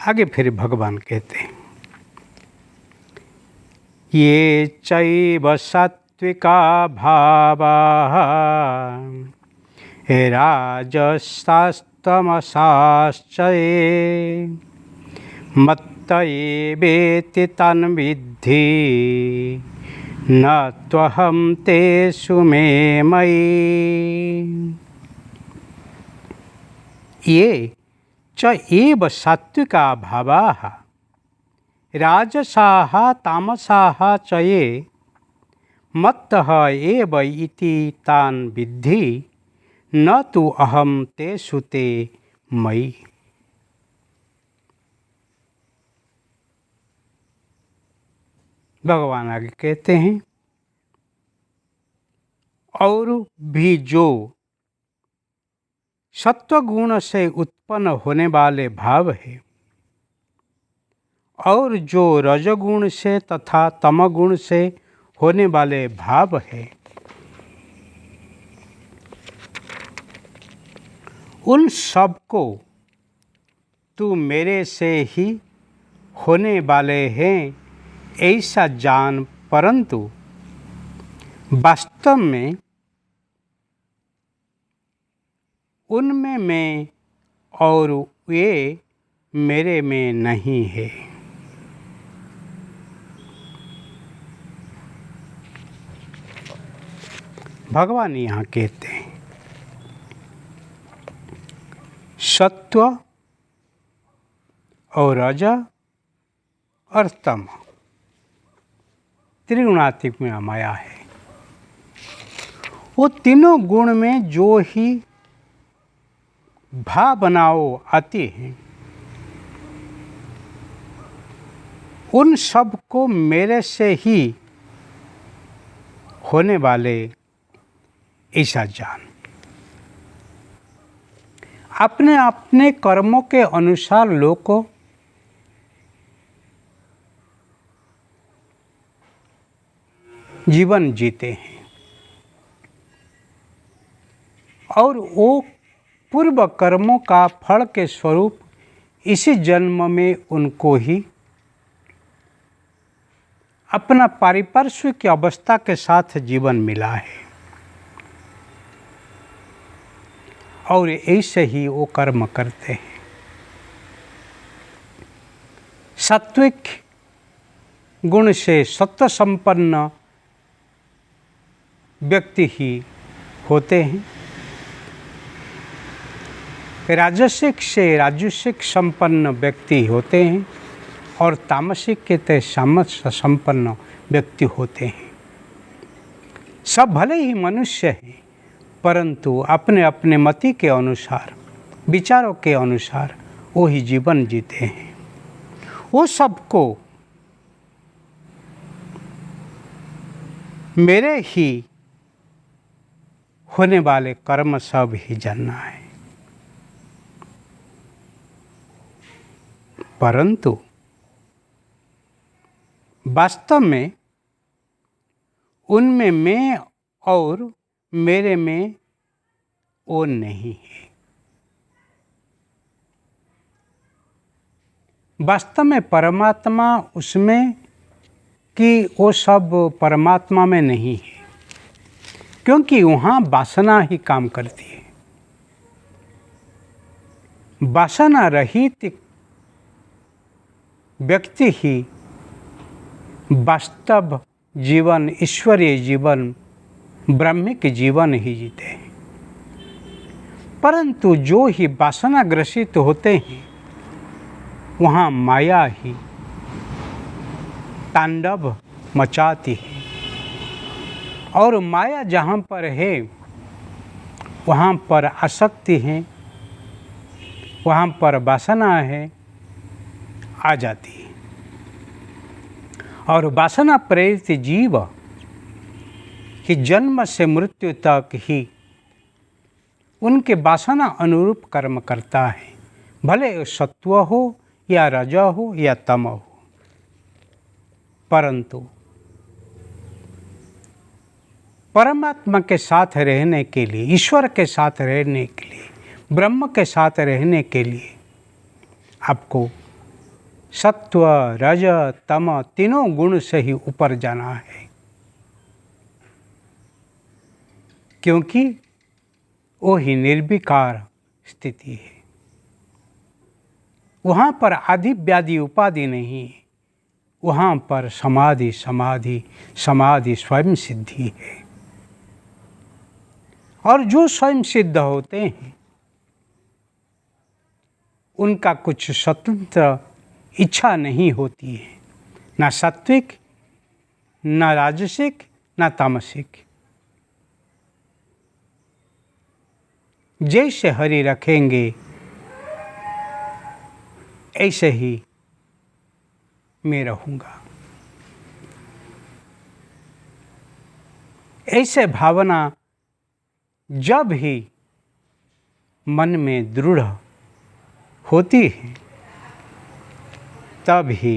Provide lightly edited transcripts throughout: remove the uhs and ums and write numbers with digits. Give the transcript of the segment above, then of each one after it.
आगे फिर भगवान कहते हैं, ये चैव सात्विका भावाः राजसास्तमसाश्च ये मत्त एवेति तन्विद्धि न त्वहं तेषु मे मयि। ये च एव सात्विका भावाः राजसाः तामसाः च ये मत्तः एव इति तान् विद्धि न तु अहं तेषु ते मयि। भगवान आगे कहते हैं, और भी जो सत्वगुण से उत्पन्न होने वाले भाव है और जो रजोगुण से तथा तमगुण से होने वाले भाव है, उन सब को तू मेरे से ही होने वाले हैं ऐसा जान, परंतु वास्तव में उनमें मैं और वे मेरे में नहीं है। भगवान यहाँ कहते हैं, सत्व और रज और तम त्रिगुणात्मक में माया है। वो तीनों गुण में जो ही भावनाओं आती हैं, उन सब को मेरे से ही होने वाले ऐसा जान। अपने अपने कर्मों के अनुसार लोग को जीवन जीते हैं और वो पूर्व कर्मों का फल के स्वरूप इसी जन्म में उनको ही अपना पारिपार्श्विक अवस्था के साथ जीवन मिला है और ऐसे ही वो कर्म करते हैं। सात्विक गुण से सत्व संपन्न व्यक्ति ही होते हैं, राजसिक से राजसिक संपन्न व्यक्ति होते हैं और तामसिक के तामस संपन्न व्यक्ति होते हैं। सब भले ही मनुष्य हैं, परंतु अपने अपने मति के अनुसार, विचारों के अनुसार वो ही जीवन जीते हैं। वो सबको मेरे ही होने वाले कर्म सब ही जानना है, परंतु वास्तव में उनमें मैं और मेरे में वो नहीं है। वास्तव में परमात्मा उसमें कि वो सब परमात्मा में नहीं है, क्योंकि वहाँ वासना ही काम करती है। वासना रहित व्यक्ति ही वास्तव जीवन, ईश्वरीय जीवन, ब्रह्मिक जीवन ही जीते हैं। परंतु जो ही वासना ग्रसित होते हैं, वहाँ माया ही तांडव मचाती है और माया जहाँ पर है वहाँ पर आसक्ति है, वहाँ पर वासना है, आ जाती है। और वासना प्रेरित जीव कि जन्म से मृत्यु तक ही उनके वासना अनुरूप कर्म करता है, भले सत्व हो या रज हो या तम हो। परंतु परमात्मा के साथ रहने के लिए, ईश्वर के साथ रहने के लिए, ब्रह्म के साथ रहने के लिए आपको सत्व रज तम तीनों गुण से ही ऊपर जाना है, क्योंकि वो ही निर्विकार स्थिति है। वहाँ पर आदि व्याधि उपाधि नहीं, वहाँ पर समाधि समाधि समाधि स्वयं सिद्धि है। और जो स्वयं सिद्ध होते हैं उनका कुछ स्वतंत्र इच्छा नहीं होती है, ना सात्विक, ना राजसिक, ना तामसिक। जैसे हरि रखेंगे ऐसे ही मैं रहूँगा। ऐसे भावना जब ही मन में दृढ़ होती है तब ही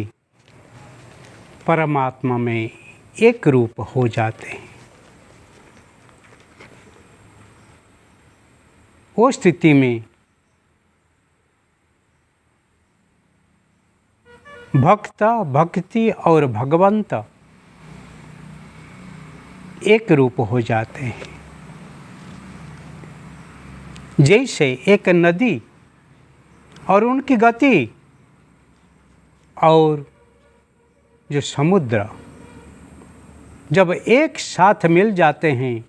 परमात्मा में एक रूप हो जाते हैं। वो स्थिति में भक्त भक्ति और भगवंत एक रूप हो जाते हैं। जैसे एक नदी और उनकी गति और जो समुद्र जब एक साथ मिल जाते हैं,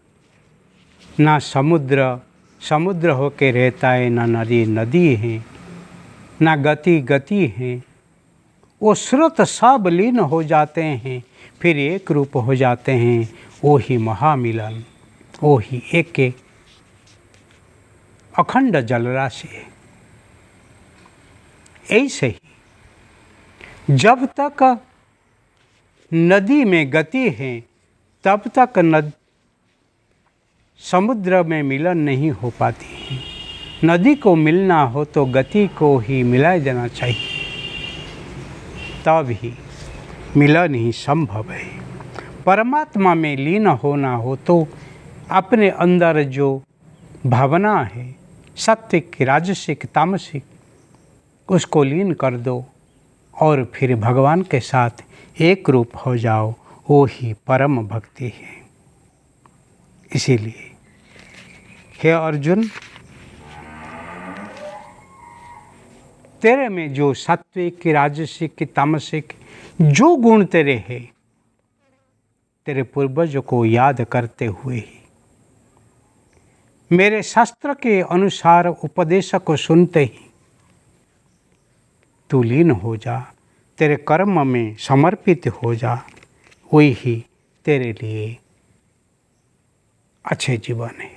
ना समुद्र समुद्र होके रहता है, ना नदी नदी है, ना गति गति है, वो स्रोत सब लीन हो जाते हैं, फिर एक रूप हो जाते हैं। वो ही महामिलन, वो ही एक अखंड जलराशि है। ऐसे ही जब तक नदी में गति है तब तक समुद्र में मिलन नहीं हो पाती है। नदी को मिलना हो तो गति को ही मिला देना चाहिए, तब ही मिलन ही संभव है। परमात्मा में लीन होना हो तो अपने अंदर जो भावना है, सात्विक राजसिक तामसिक, उसको लीन कर दो और फिर भगवान के साथ एक रूप हो जाओ। वो ही परम भक्ति है। इसीलिए हे अर्जुन, तेरे में जो सात्विक राजसिक तामसिक जो गुण तेरे हैं, तेरे पूर्वजों को याद करते हुए ही, मेरे शास्त्र के अनुसार उपदेश को सुनते ही तू लीन हो जा, तेरे कर्म में समर्पित हो जा। वही ही तेरे लिए अच्छे जीवन है।